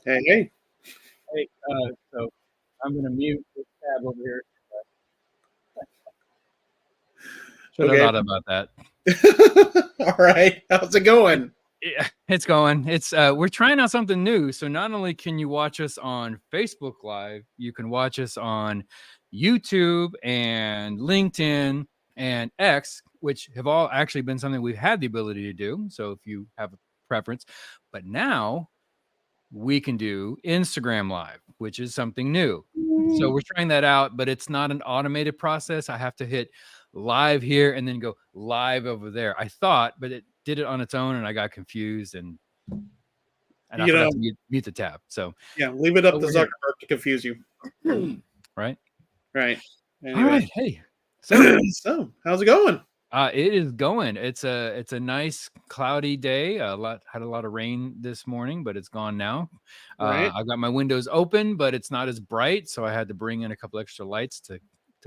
Hey, hey. Hey, so I'm going to mute this tab over here. Should have Okay. thought about that. All right. How's it going? Yeah, it's going. It's we're trying out something new. So not only can you watch us on Facebook Live, you can watch us on YouTube and LinkedIn and X, which have all actually been something we've had the ability to do. So if you have a preference, but now we can do Instagram Live, which is something new. So we're trying that out, but it's not an automated process. I have to hit live here and then go live over there. I thought, but it did it on its own, and I got confused and I forgot to mute the tab. So yeah, leave it up to over here. Zuckerberg to confuse you. Right. Right. All right. Hey. So So how's it going? it is going. It's a nice cloudy day. Had a lot of rain this morning, but it's gone now. Right. I've got my windows open, but it's not as bright, so I had to bring in a couple extra lights to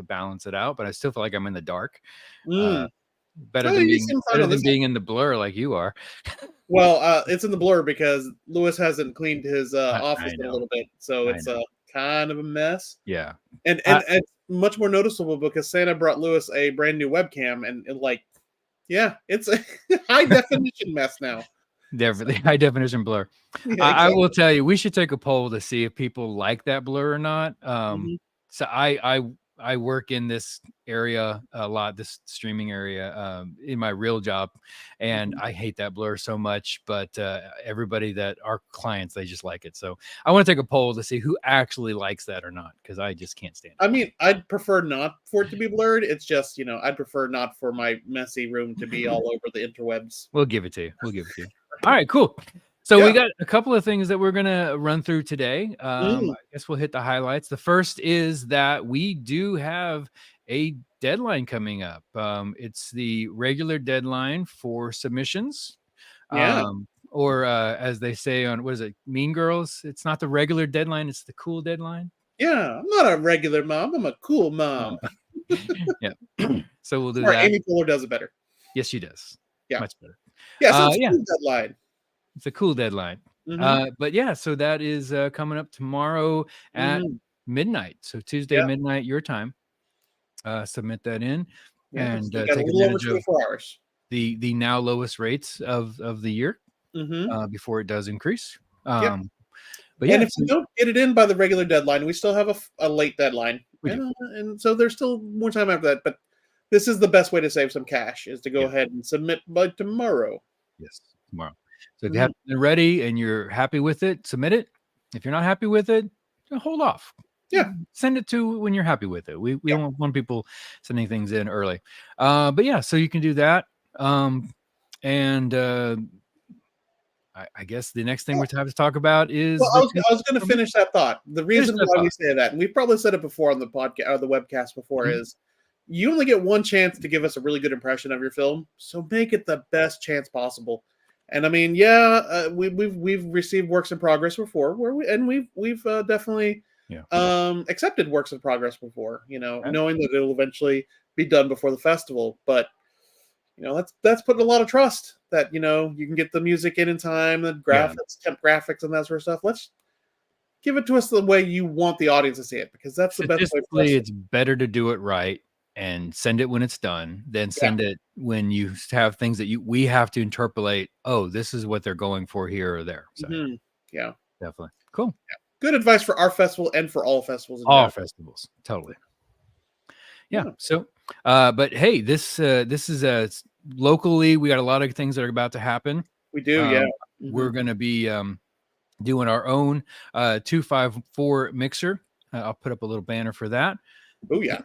balance it out. But I still feel like I'm in the dark. Better than being in the blur like you are. Well, it's in the blur because Lewis hasn't cleaned his office I in a know. little bit, so it's kind of a mess. Yeah. And it's much more noticeable because Santa brought Lewis a brand new webcam, and like, yeah, it's a high definition mess now. The high definition blur. Yeah, exactly. I will tell you, we should take a poll to see if people like that blur or not. So I work in this area a lot, this streaming area, in my real job, and I hate that blur so much. But everybody that our clients, they just like it. So I want to take a poll to see who actually likes that or not, because I just can't stand it. I mean, I'd prefer not for it to be blurred. It's just, I'd prefer not for my messy room to be all over the interwebs. We'll give it to you. We'll give it to you. All right, cool. So we got a couple of things that we're going to run through today. I guess we'll hit the highlights. The first is that we do have a deadline coming up. It's the regular deadline for submissions. Or as they say on, what is it, Mean Girls? It's not the regular deadline. It's the cool deadline. Yeah, I'm not a regular mom. I'm a cool mom. Yeah. So we'll do that. Amy Poehler does it better. Yes, she does. Yeah. Much better. Yeah, so it's a cool deadline. It's a cool deadline. But yeah, so that is coming up tomorrow at midnight. So Tuesday midnight your time. Submit that in and take advantage of 24 hours. The now lowest rates of the year before it does increase. But yeah, and if you don't get it in by the regular deadline, we still have a late deadline. And so there's still more time after that. But this is the best way to save some cash, is to go ahead and submit by tomorrow. Yes, tomorrow. So if you have it ready and you're happy with it, submit it. If you're not happy with it, hold off. Yeah. Send it to when you're happy with it. We don't want people sending things in early. But yeah, so you can do that. I guess the next thing we have to talk about is. Well, I was going to finish that thought. The reason why we say that, and we've probably said it before on the podcast or the webcast before, is you only get one chance to give us a really good impression of your film, so make it the best chance possible. And I mean, we've received works in progress before, we've definitely accepted works in progress before, knowing that it'll eventually be done before the festival, but. That's putting a lot of trust that, you can get the music in time, the graphics, temp graphics, and that sort of stuff. Let's give it to us the way you want the audience to see it, because that's the best way for us. It's better to do it right and send it when it's done than send it when you have things that we have to interpolate. Oh, this is what they're going for here or there. So yeah, definitely cool. Yeah. Good advice for our festival and for all festivals. Festivals, totally. Yeah. So, but hey, this is locally. We got a lot of things that are about to happen. We do. We're going to be doing our own 254 mixer. I'll put up a little banner for that. Oh yeah.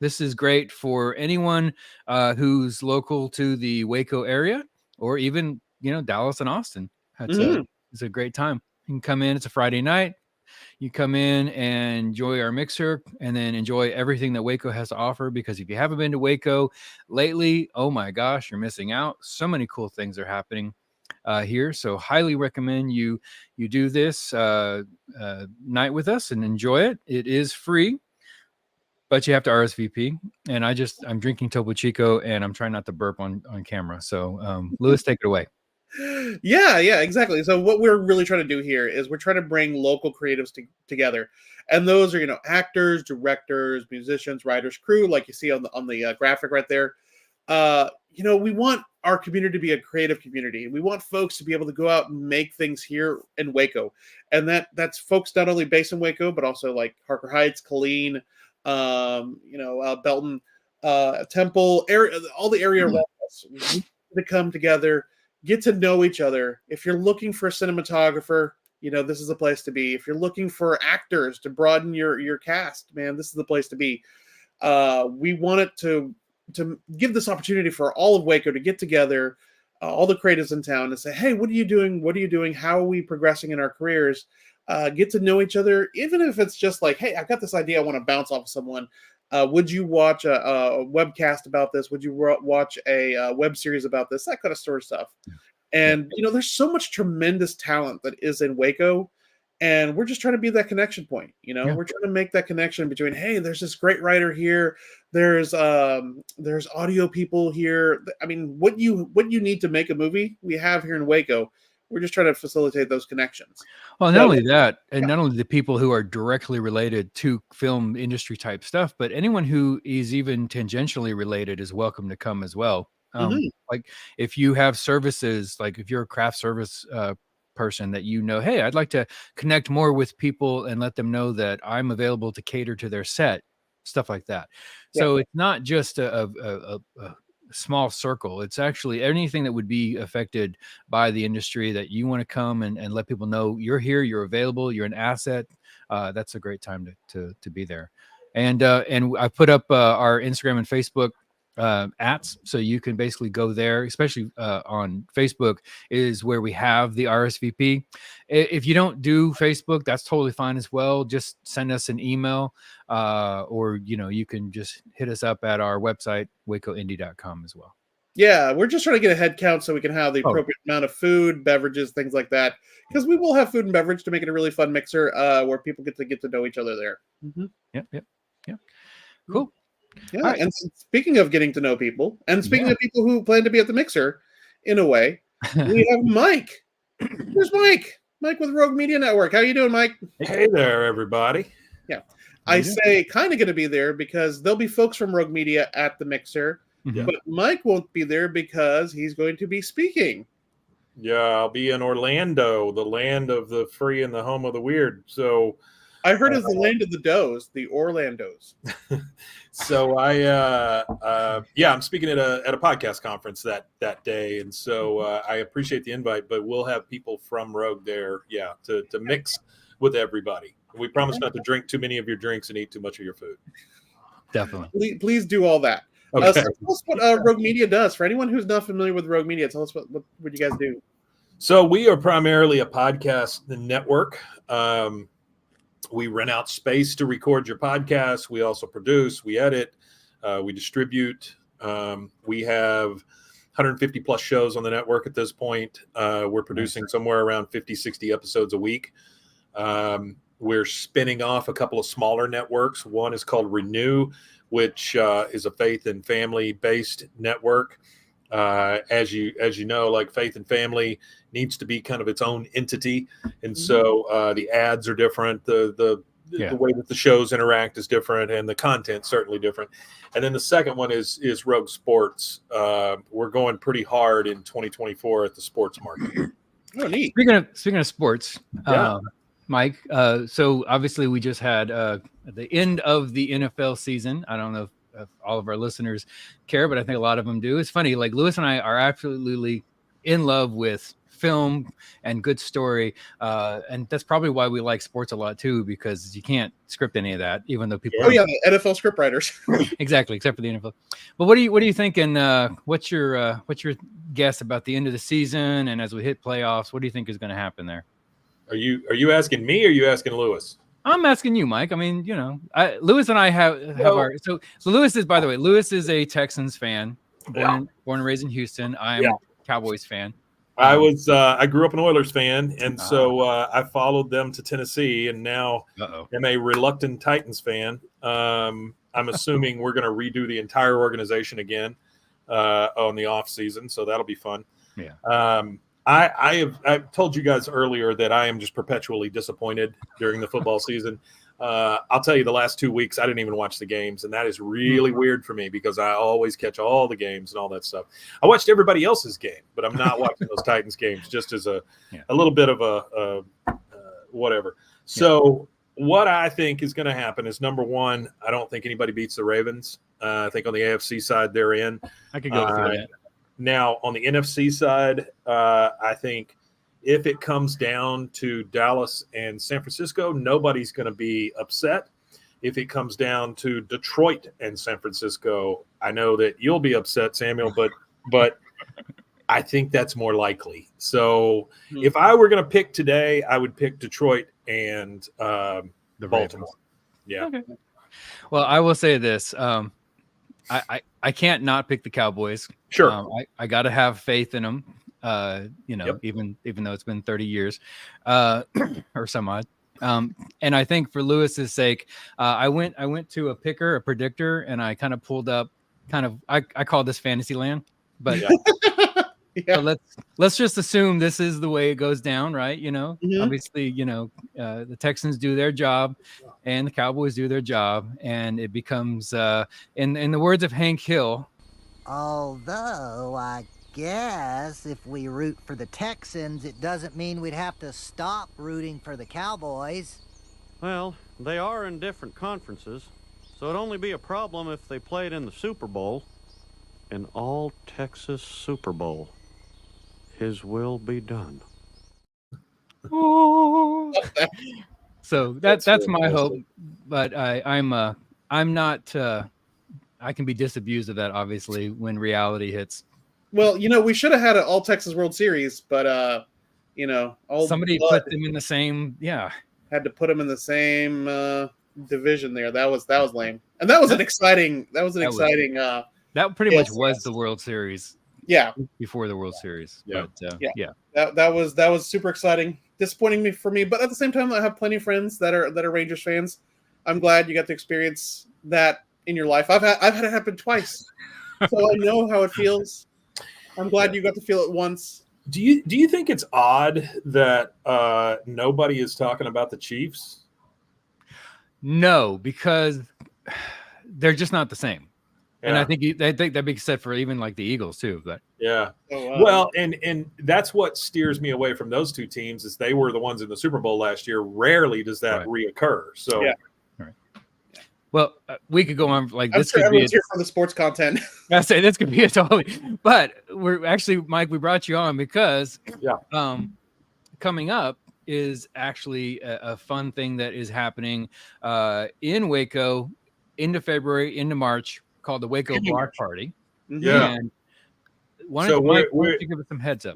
This is great for anyone who's local to the Waco area, or even Dallas and Austin. It's a great time. You can come in. It's a Friday night. You come in and enjoy our mixer, and then enjoy everything that Waco has to offer. Because if you haven't been to Waco lately, oh my gosh, you're missing out. So many cool things are happening here. So highly recommend you do this night with us and enjoy it. It is free, but you have to RSVP. And I'm drinking Topo Chico, and I'm trying not to burp on camera. So Lewis, take it away. Yeah, exactly. So what we're really trying to do here is we're trying to bring local creatives together, and those are actors, directors, musicians, writers, crew, like you see on the graphic right there. We want our community to be a creative community. We want folks to be able to go out and make things here in Waco, and that's folks not only based in Waco but also like Harker Heights, Killeen, Belton, Temple area, all the area around us. We need to come together, get to know each other. If you're looking for a cinematographer, this is the place to be. If you're looking for actors to broaden your cast, man, this is the place to be. We want it to give this opportunity for all of Waco to get together, all the creatives in town, and say, hey, what are you doing? What are you doing? How are we progressing in our careers? Get to know each other, even if it's just like, hey, I've got this idea I want to bounce off of someone. Would you watch a webcast about this? Would you watch a web series about this? That kind of sort of stuff. And there's so much tremendous talent that is in Waco, and we're just trying to be that connection point. We're trying to make that connection between, hey, there's this great writer here, there's audio people here. I mean, what you need to make a movie, we have here in Waco. We're just trying to facilitate those connections. Well, not only that, and not only the people who are directly related to film industry type stuff, but anyone who is even tangentially related is welcome to come as well. Like if you have services, like if you're a craft service person that hey, I'd like to connect more with people and let them know that I'm available to cater to their set, stuff like that. So it's not just a small circle. It's actually anything that would be affected by the industry that you want to come and let people know you're here, you're available, you're an asset. That's a great time to be there. And I put up our Instagram and Facebook ats, so you can basically go there, especially on Facebook is where we have the RSVP. If you don't do Facebook, that's totally fine as well. Just send us an email, or you can just hit us up at our website, wacoindie.com as well. Yeah, we're just trying to get a head count so we can have the appropriate amount of food, beverages, things like that, because we will have food and beverage to make it a really fun mixer where people get to know each other there. Yep. Cool. Yeah, right. And speaking of getting to know people, and speaking of people who plan to be at the mixer, in a way, we have Mike. Where's Mike? Mike with Rogue Media Network. How you doing, Mike? Hey there, everybody. Yeah, I say kind of going to be there because there'll be folks from Rogue Media at the mixer, but Mike won't be there because he's going to be speaking. Yeah, I'll be in Orlando, the land of the free and the home of the weird. So I heard it's the land of the does, the Orlandos. So I'm speaking at a podcast conference that day, and so I appreciate the invite. But we'll have people from Rogue there, to mix with everybody. We promise not to drink too many of your drinks and eat too much of your food. Definitely. Please do all that. Okay. So tell us what Rogue Media does. For anyone who's not familiar with Rogue Media, tell us what you guys do. So we are primarily a podcast network. We rent out space to record your podcast. We also produce, we edit, we distribute. We have 150 plus shows on the network at this point. We're producing somewhere around 50, 60 episodes a week. We're spinning off a couple of smaller networks. One is called Renew, which is a faith and family based network. As you know, like Faith and Family needs to be kind of its own entity, and so the ads are different. The way that the shows interact is different, and the content certainly different. And then the second one is Rogue Sports. We're going pretty hard in 2024 at the sports market. Oh, neat. Speaking of sports, Mike. So obviously we just had the end of the NFL season. I don't know if all of our listeners care, but I think a lot of them do. It's funny, like Lewis and I are absolutely in love with film and good story, and that's probably why we like sports a lot too, because you can't script any of that, even though people the NFL script writers. Exactly, except for the NFL. But what are you thinking? What's your guess about the end of the season, and as we hit playoffs, what do you think is going to happen there? Are you asking me, or are you asking Lewis? I'm asking you, Mike. I mean, Lewis and I have our so Lewis is, by the way, Lewis is a Texans fan, born and raised in Houston. I'm a Cowboys fan. I grew up an Oilers fan, and so I followed them to Tennessee, and now I'm a reluctant Titans fan. I'm assuming we're going to redo the entire organization again on the off season, so that'll be fun. Yeah. I've told you guys earlier that I am just perpetually disappointed during the football season. I'll tell you, the last 2 weeks I didn't even watch the games, and that is really weird for me because I always catch all the games and all that stuff. I watched everybody else's game, but I'm not watching those Titans games just as a little bit of a whatever. So what I think is going to happen is, number one, I don't think anybody beats the Ravens. I think on the AFC side they're in. I could go with that. Now on the NFC side, I think if it comes down to Dallas and San Francisco, nobody's going to be upset. If it comes down to Detroit and San Francisco, I know that you'll be upset, Samuel, but I think that's more likely. So if I were going to pick today, I would pick Detroit and The Baltimore. Ravens. Yeah. Okay. Well, I will say this. I can't not pick the Cowboys. Sure. I got to have faith in them. Even though it's been 30 years or some odd. And I think for Lewis's sake, I went to a predictor, and I kind of pulled up I call this Fantasyland, but but let's just assume this is the way it goes down, right? Obviously, the Texans do their job and the Cowboys do their job, and it becomes in the words of Hank Hill, although I guess if we root for the Texans, it doesn't mean we'd have to stop rooting for the Cowboys. Well, they are in different conferences, so it'd only be a problem if they played in the Super Bowl. An all-Texas Super Bowl. His will be done. So that's my hope, but I'm not. I can be disabused of that, obviously, when reality hits. Well, we should have had an all Texas World Series, but somebody put them in the same. Yeah, had to put them in the same division there. That was lame, and that was an exciting. That pretty much was the World Series. Yeah, before the World Series. Yeah, but, that was super exciting. Disappointing for me, but at the same time, I have plenty of friends that are Rangers fans. I'm glad you got to experience that in your life. I've had it happen twice, so I know how it feels. I'm glad you got to feel it once. Do you think it's odd that nobody is talking about the Chiefs? No, because they're just not the same. Yeah. And I think that being said for even like the Eagles too. But yeah, well, and that's what steers me away from those two teams is they were the ones in the Super Bowl last year. Rarely does that reoccur. So. Yeah. Well, we could go on like I'm this. Sure could everyone's be here for the sports content. I say this could be a totally. But we're actually, Mike. We brought you on because coming up is actually a fun thing that is happening in Waco, into February, into March, called the Waco Block Party. Yeah. And why don't you give us some heads up?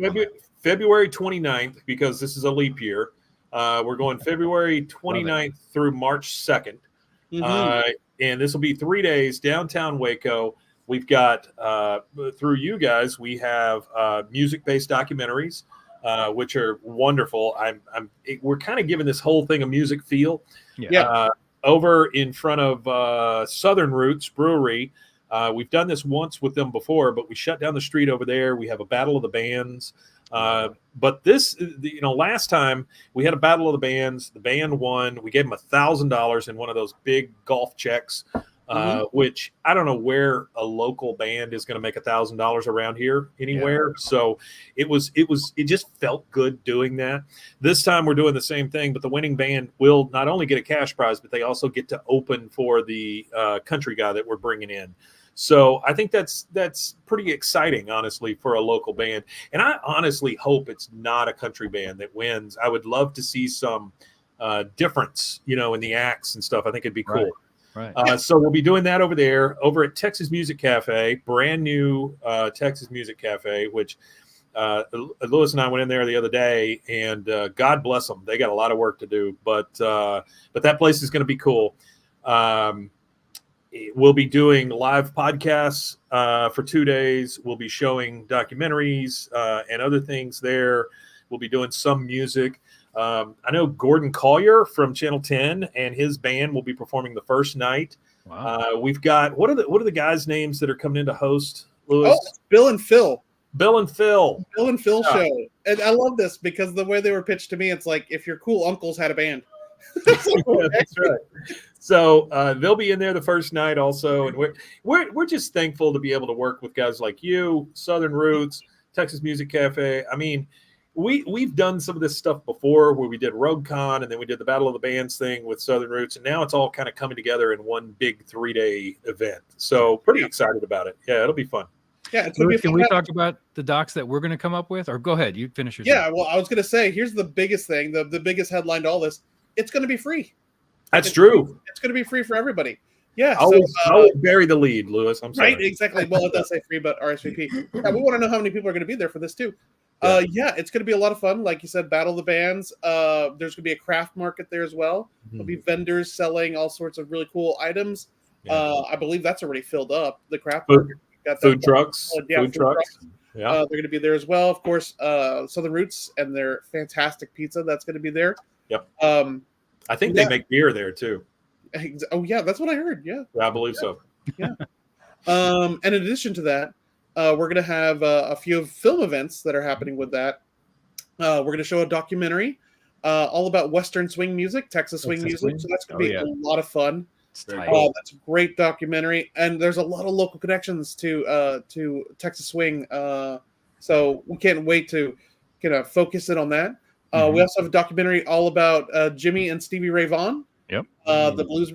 February 29th, because this is a leap year. We're going February 29th through March 2nd. And this will be 3 days downtown Waco. We've got through you guys, we have music-based documentaries, which are wonderful. We're kind of giving this whole thing a music feel. Over in front of Southern Roots Brewery. We've done this once with them before, but we shut down the street over there. We have a battle of the bands. But this, last time we had a battle of the bands. The band won. We gave them $1,000 in one of those big golf checks, which I don't know where a local band is going to make $1,000 around here anywhere. Yeah. So it just felt good doing that. This time we're doing the same thing, but the winning band will not only get a cash prize, but they also get to open for the country guy that we're bringing in. So I think that's pretty exciting, honestly, for a local band. And I honestly hope it's not a country band that wins. I would love to see some difference, in the acts and stuff. I think it'd be cool. Right. So we'll be doing that over there, over at Texas Music Cafe, brand new Texas Music Cafe, which Lewis and I went in there the other day, and God bless them. They got a lot of work to do, but that place is going to be cool. We'll be doing live podcasts for 2 days. We'll be showing documentaries and other things there. We'll be doing some music. I know Gordon Collier from Channel 10 and his band will be performing the first night. Wow. We've got what are the guys' names that are coming in to host, Lewis? Oh, Bill and Phil. Bill and Phil. Bill and Phil show. And I love this because the way they were pitched to me, it's like if your cool uncles had a band. Yeah, that's right. So they'll be in there the first night also, and we're just thankful to be able to work with guys like you, Southern Roots, Texas Music Cafe. I mean, we've done some of this stuff before where we did RogueCon and then we did the Battle of the Bands thing with Southern Roots, and now it's all kind of coming together in one big 3-day event. So pretty excited about it. Yeah, it'll be fun. Yeah, it's Louis, can we talk about the docs that we're going to come up with? Or go ahead, you finish yours. Yeah, well, I was going to say, here's the biggest thing, the biggest headline to all this. It's going to be free. That's true. It's going to be free for everybody. Yeah. I will bury the lead, Lewis. I'm sorry. Right, exactly. Well, it does say free, but RSVP. Yeah, we want to know how many people are going to be there for this too. Yeah, it's going to be a lot of fun. Like you said, Battle of the Bands. There's going to be a craft market there as well. There'll be vendors selling all sorts of really cool items. Yeah. I believe that's already filled up. The craft Food, market. food trucks. Food trucks. Yeah. They're going to be there as well. Of course, Southern Roots and their fantastic pizza that's going to be there. Yep. I think they make beer there too. Oh yeah, that's what I heard. Yeah, I believe so. Yeah. And in addition to that, we're going to have a few film events that are happening with that. We're going to show a documentary all about Western swing music, Texas swing music. So that's going to be a lot of fun. That's a great documentary, and there's a lot of local connections to Texas swing. So we can't wait to kind of focus in on that. We also have a documentary all about Jimmy and Stevie Ray Vaughan. Yep. The Blues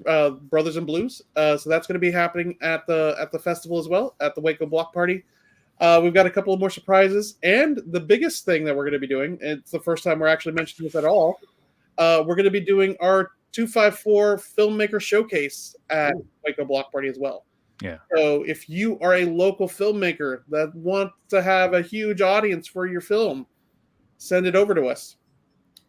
Brothers in Blues. So that's going to be happening at the festival as well, at the Waco Block Party. We've got a couple of more surprises, and the biggest thing that we're going to be doing, it's the first time we're actually mentioning this at all, we're going to be doing our 254 filmmaker showcase at Waco Block Party as well. Yeah. So if you are a local filmmaker that wants to have a huge audience for your film, send it over to us.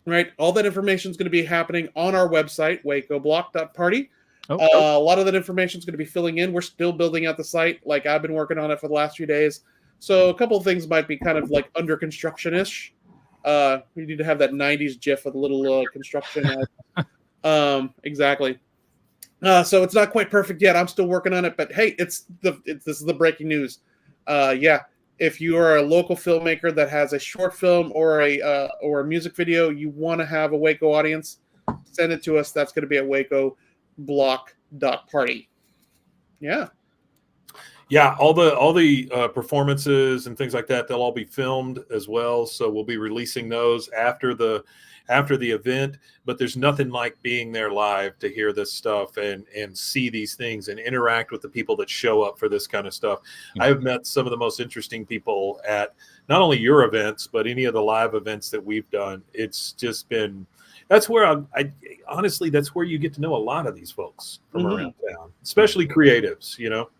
Right, all that information is going to be happening on our website, wacoblock.party. A lot of that information is going to be filling in. We're still building out the site. Like I've been working on it for the last few days. So a couple of things might be kind of like under construction-ish. We need to have that 90s GIF with a little construction. Exactly. So it's not quite perfect yet. I'm still working on it. But hey, this is the breaking news. Yeah. If you are a local filmmaker that has a short film or a music video, you want to have a Waco audience, send it to us. That's going to be at wacoblock.party. Yeah. Yeah, all the performances and things like that, they'll all be filmed as well. So we'll be releasing those after the event. But there's nothing like being there live to hear this stuff and see these things and interact with the people that show up for this kind of stuff. Yeah. I have met some of the most interesting people at not only your events, but any of the live events that we've done. It's just been, that's where I honestly, that's where you get to know a lot of these folks from around town, especially creatives, you know?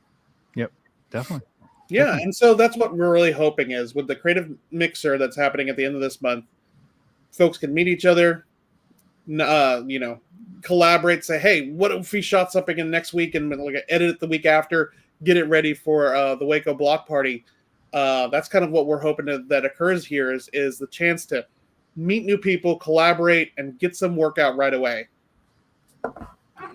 Yep, definitely. Yeah. Definitely. And so that's what we're really hoping is with the creative mixer that's happening at the end of this month, folks can meet each other, collaborate, say, hey, what if we shot something in next week and like edit it the week after, get it ready for the Waco Block Party. That's kind of what we're hoping that occurs here is the chance to meet new people, collaborate, and get some work out right away.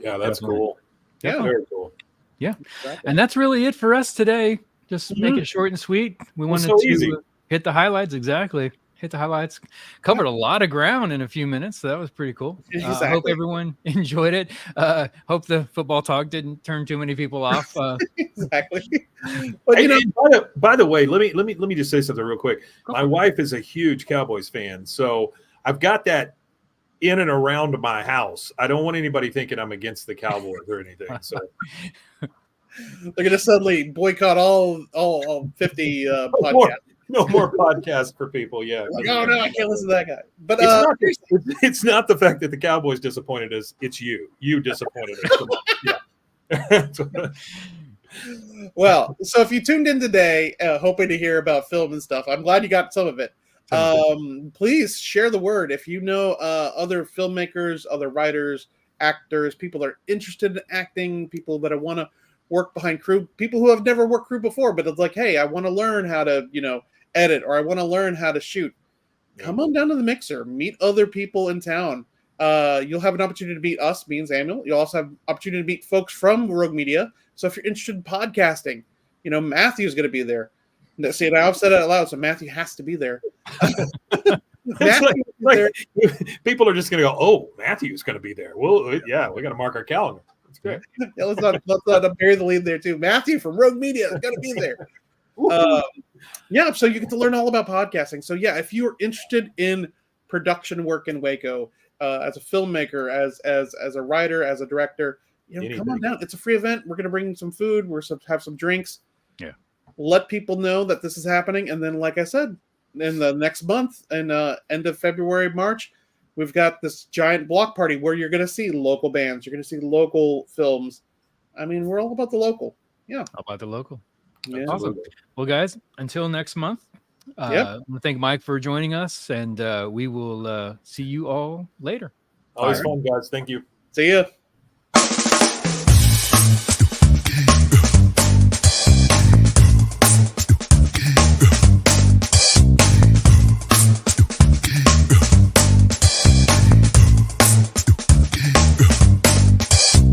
Yeah, that's Definitely. Cool. Yeah. Very cool. Yeah. Exactly. And that's really it for us today. Just make it short and sweet. We wanted so to easy. hit the highlights. Exactly. Hit the highlights. Covered a lot of ground in a few minutes. So that was pretty cool. Exactly. I hope everyone enjoyed it. Hope the football talk didn't turn too many people off. Exactly. But By the way, let me just say something real quick. My wife is a huge Cowboys fan, so I've got that in and around my house. I don't want anybody thinking I'm against the Cowboys or anything. So they're going to suddenly boycott all 50 podcasts. No more podcasts for people. Yeah. Like, oh no, I can't listen to that guy. But it's not the fact that the Cowboys disappointed us. It's you. You disappointed us. Come on. Yeah. Well, so if you tuned in today, hoping to hear about film and stuff, I'm glad you got some of it. Please share the word. If you know other filmmakers, other writers, actors, people that are interested in acting, people that want to work behind crew, people who have never worked crew before, but it's like, hey, I want to learn how to, edit, or I want to learn how to shoot. Come on down to the mixer, meet other people in town. You'll have an opportunity to meet us, me and Samuel. You'll also have opportunity to meet folks from Rogue Media. So if you're interested in podcasting, Matthew's going to be there. See, I've said it out loud, so Matthew has to be there. Matthew, people are just going to go, oh, Matthew's going to be there. Well, yeah, we got to mark our calendar. That's great. yeah, let's not bury the lead there too. Matthew from Rogue Media is going to be there. Yeah, so you get to learn all about podcasting. So yeah, if you're interested in production work in Waco, as a filmmaker, as a writer, as a director, come on down. It's a free event. We're going to bring some food. We're going to have some drinks. Yeah. Let people know that this is happening. And then, like I said, in the next month, and end of February, March, we've got this giant block party where you're going to see local bands. You're going to see local films. I mean, we're all about the local. Yeah. How about the local? Yeah. Awesome. Well, guys, until next month, I want to thank Mike for joining us, and we will see you all later. Always fun, guys. Thank you. See ya.